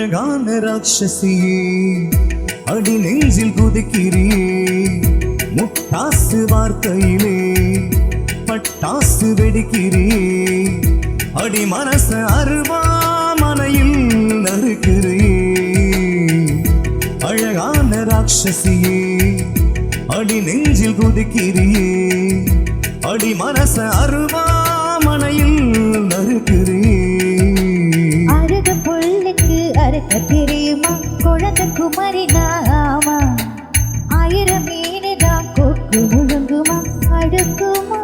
அழகான ராட்சசியே அடி நெஞ்சில் குதிக்கிறியே முட்டாசு வார்த்தையிலே பட்டாசு வெடிக்கிறியே அடி மனச அருவாமனையில் நறுக்கிறியே அழகான ராட்சசியே அடி நெஞ்சில் குதிக்கிறியே அடி மனச அருவாமனையில் நறுக்கிறியே அருக புல்லுக்கு அறுக்க தெரியுமா குழந்தை குமரி நாமா ஆயிரம் மீனுதான் கொக்கு முழுங்குமா அடுக்குமா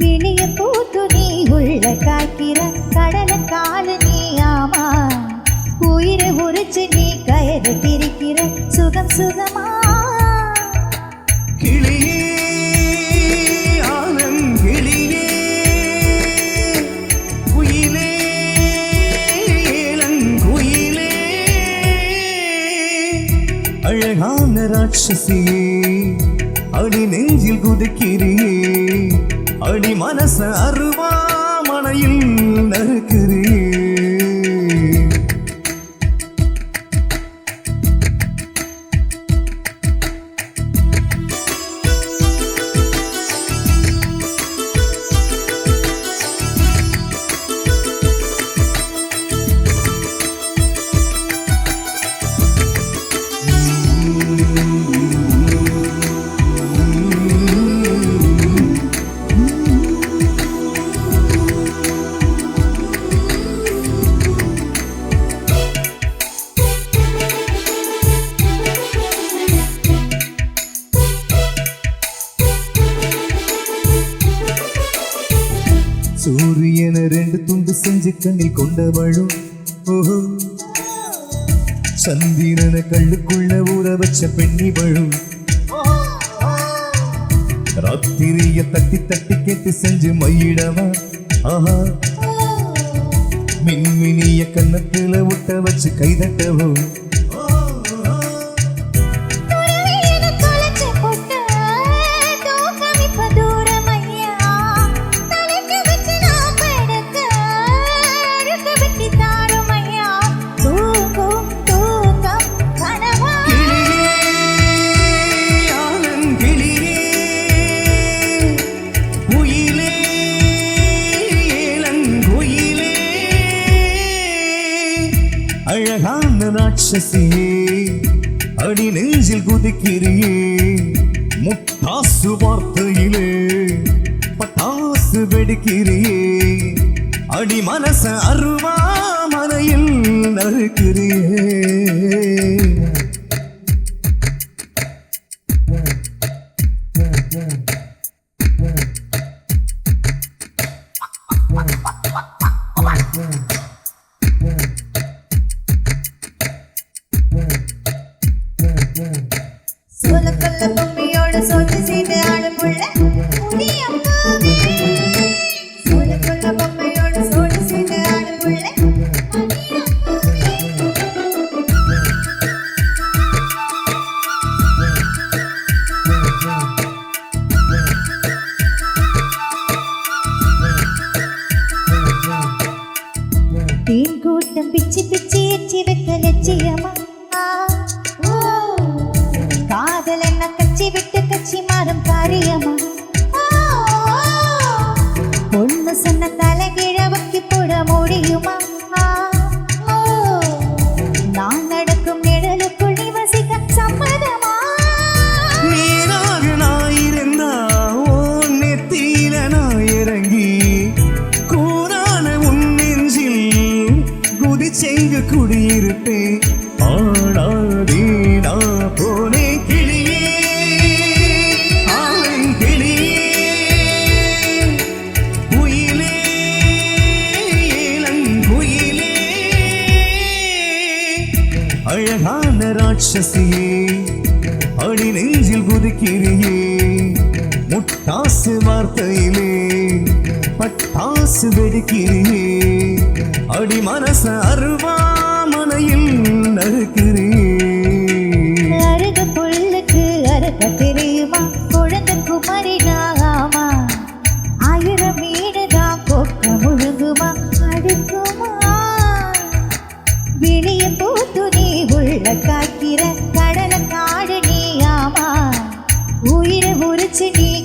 வெளிய பூத்து நீ உள்ள காய்க்கிற கடல காலு நீ ஆமா உயிரை உரிச்சு நீ கயறு திரிக்கிற சுகம் சுகமா கிளியே ஆனங்கிளியே குயிலே இளங்குயிலே அழகான ராட்சசியே அடி நெஞ்சில் குதிக்கிறியே அடி மனச அருவாமனையில் நறுக்கிறியே சூரியன ரெண்டு துண்டு செஞ்சு கண்ணில் கொண்டவளும் ஓஹோ சந்திரன கள்ளுக்குள்ள ஊற வச்ச பெண்ணிவளும் ராத்திரிய தட்டி தட்டி கேட்டு செஞ்சு மையிடவா ஆஹா மின்மினிய கண்ணத்துல விட்ட வச்சு கைதட்டவும் அழகான ராட்சசியே அடி நெஞ்சில் குதிக்கிறியே முட்டாசு வார்த்தையிலே பட்டாசு வெடிக்கிறியே அடி மனச அருவாமனையில் நறுக்கிறியே சொல்ல கொல்ல பொம்மையோட சொல்லி செய்து ஆடும் புள்ள சொல்ல கொல்ல பொம்மையோட சொல்லி செய்து ஆடும் புள்ள தேன் கூட்டம் பிச்சு பிச்சு எச்சி வைக்க லட்சியமா காதல் என்ன கச்சி விட்டு கச்சி மாறும் காரியமா பொண்ணு சொன்ன தலைகீழ வைக்கி போட முடியுமா நான் நடக்கும் நிழலுக்குள் நீ வசிக்க சம்மதமா நீராக நான் இருந்தா உன் நெத்தியில நான் இறங்கி கூறான உன் நெஞ்சில் குதிச்செங்கு குடியிருப்பேன் ஆடாதே நான் போனே கிளியே ஆலங்கிளியே குயிலே இளங்குயிலே அழகான ராட்சசியே அடி நெஞ்சில் குதிக்கிறியே முட்டாசு வார்த்தையிலே பட்டாசு வெடிக்கிறியே அடி மனச அருவாமனையில் நறுக்கிறியே அருக புல்லுக்கு அறுக்க தெரியுமா குழந்தை குமரி நாமா ஆயிரம் மீனுதான் கொக்க முழுங்குமா அடுக்குமா வச்சு நீ